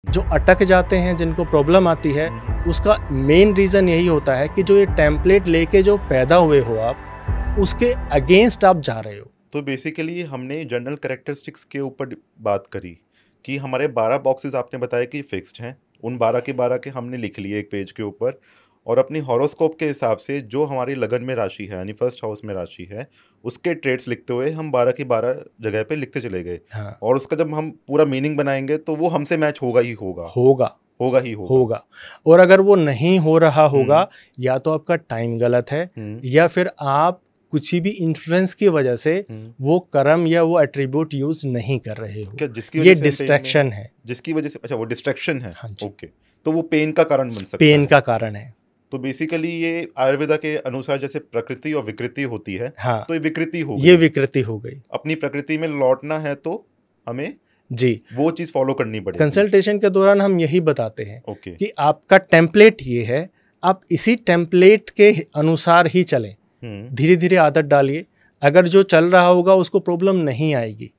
जो अटक जाते हैं, जिनको प्रॉब्लम आती है, उसका मेन रीज़न यही होता है कि जो ये टेम्पलेट लेके जो पैदा हुए हो आप, उसके अगेंस्ट आप जा रहे हो। तो बेसिकली हमने जनरल कैरेक्टरिस्टिक्स के ऊपर बात करी कि हमारे 12 बॉक्सेस आपने बताया कि फिक्स्ड हैं, उन 12 के 12 के हमने लिख लिए एक पेज के ऊपर, और अपनी हॉरोस्कोप के हिसाब से जो हमारी लगन में राशि है यानी फर्स्ट हाउस में राशि है, उसके ट्रेड्स लिखते हुए हम 12 की 12 जगह पे लिखते चले गए। हाँ, और उसका जब हम पूरा मीनिंग बनाएंगे तो वो हमसे मैच होगा ही होगा, होगा होगा ही होगा। होगा। और अगर वो नहीं हो रहा होगा, हम्म, या तो आपका टाइम गलत है, हम्म, या फिर आप कुछ भी इन्फ्लुएंस की वजह से हम्म। वो कर्म या वो एट्रीब्यूट यूज नहीं कर रहे हो। क्या जिसकी ये वजह से हम पेन में डिस्ट्रैक्शन हैं? है। जिसकी वजह से, अच्छा वो डिस्ट्रैक्शन है। हाँ जी, ओके, तो वो पेन का कारण बन सकता पेन है। का कारण है। तो बेसिकली ये आयुर्वेदा के अनुसार जैसे प्रकृति और विकृति होती है, हाँ, तो ये विकृति हो ये गई। विकृति हो गई। अपनी प्रकृति में लौटना है तो हमें जी, वो चीज़ फॉलो करनी पड़ेगी। कंसल्टेशन के दौरान हम यही बताते हैं ओके। कि आपका टेम्पलेट ये है, आप इसी टेम्पलेट के अनुसार ही चलें। हम्म। धीरे धीरे आदत डालिए। अगर जो चल रहा होगा उसको प्रॉब्लम नहीं आएगी,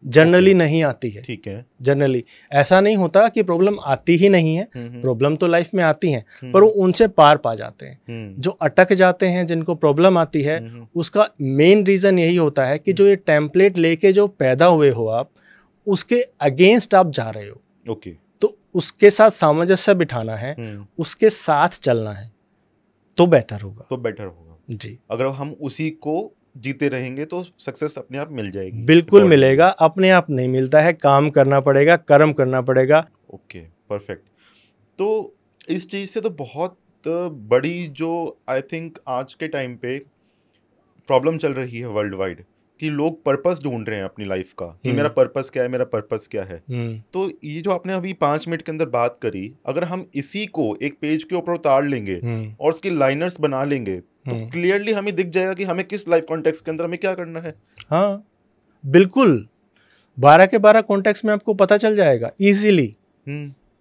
जनरली नहीं आती है। ठीक है। जनरली ऐसा नहीं होता कि प्रॉब्लम आती ही नहीं है, प्रॉब्लम तो लाइफ में आती हैं, पर वो उनसे पार पा जाते हैं। जो अटक जाते हैं, जिनको प्रॉब्लम आती है, उसका मेन रीज़न यही होता है कि जो ये टेम्पलेट लेके जो पैदा हुए हो आप, उसके अगेंस्ट आप जा रहे हो। ओके। तो उसके साथ सामंजस्य बिठाना है, उसके साथ चलना है, तो बेटर होगा। तो बेटर होगा जी, अगर हम उसी को जीते रहेंगे तो सक्सेस अपने आप मिल जाएगी। बिल्कुल मिलेगा। अपने आप नहीं मिलता है, काम करना पड़ेगा, कर्म करना पड़ेगा। Okay, perfect. तो इस चीज़ से तो बहुत बड़ी जो आई थिंक आज के टाइम पे प्रॉब्लम चल रही है वर्ल्ड वाइड, कि लोग पर्पस ढूंढ रहे हैं अपनी लाइफ का, कि मेरा पर्पस क्या है, मेरा पर्पस क्या है। तो ये जो आपने अभी 5 मिनट के अंदर बात करी, अगर हम इसी को एक पेज के ऊपर उतार लेंगे और उसकी लाइनर्स बना लेंगे तो क्लियरली हमें दिख जाएगा कि हमें किस लाइफ कॉन्टेक्स्ट के अंदर हमें क्या करना है। हाँ, बिल्कुल। 12 के 12 कॉन्टेक्स्ट में आपको पता चल जाएगा,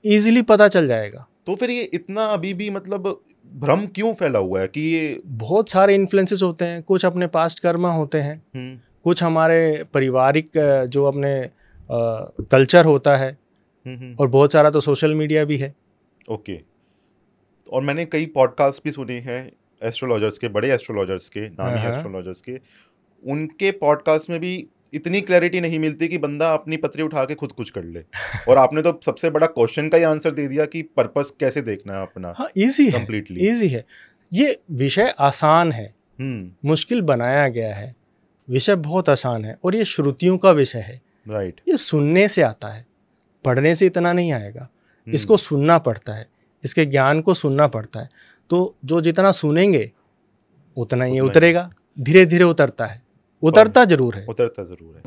इजीली पता चल जाएगा। तो फिर ये इतना अभी भी मतलब भ्रम क्यों फैला हुआ है कि ये बहुत सारे इन्फ्लुएंसेस होते हैं। कुछ अपने पास्ट कर्मा होते हैं, कुछ हमारे पारिवारिक जो अपने कल्चर होता है, और बहुत सारा तो सोशल मीडिया भी है। ओके। और मैंने कई पॉडकास्ट भी सुने हैं एस्ट्रोलॉजर्स के, बड़े एस्ट्रोलॉजर्स के, नामी एस्ट्रोलॉजर्स के। उनके पॉडकास्ट में भी इतनी क्लैरिटी नहीं मिलती कि बंदा अपनी पत्री उठा के खुद कुछ कर ले। और आपने तो सबसे बड़ा क्वेश्चन का ही आंसर दे दिया कि पर्पस कैसे देखना है अपना। हाँ, इजी है, कंप्लीटली इजी है। ये विषय आसान है, मुश्किल बनाया गया है। विषय बहुत आसान है, और ये श्रुतियों का विषय है। राइट। ये सुनने से आता है, पढ़ने से इतना नहीं आएगा। इसको सुनना पड़ता है, इसके ज्ञान को सुनना पड़ता है। तो जो जितना सुनेंगे उतना ही उतरेगा। धीरे धीरे उतरता है, उतरता जरूर है। उतरता जरूर है।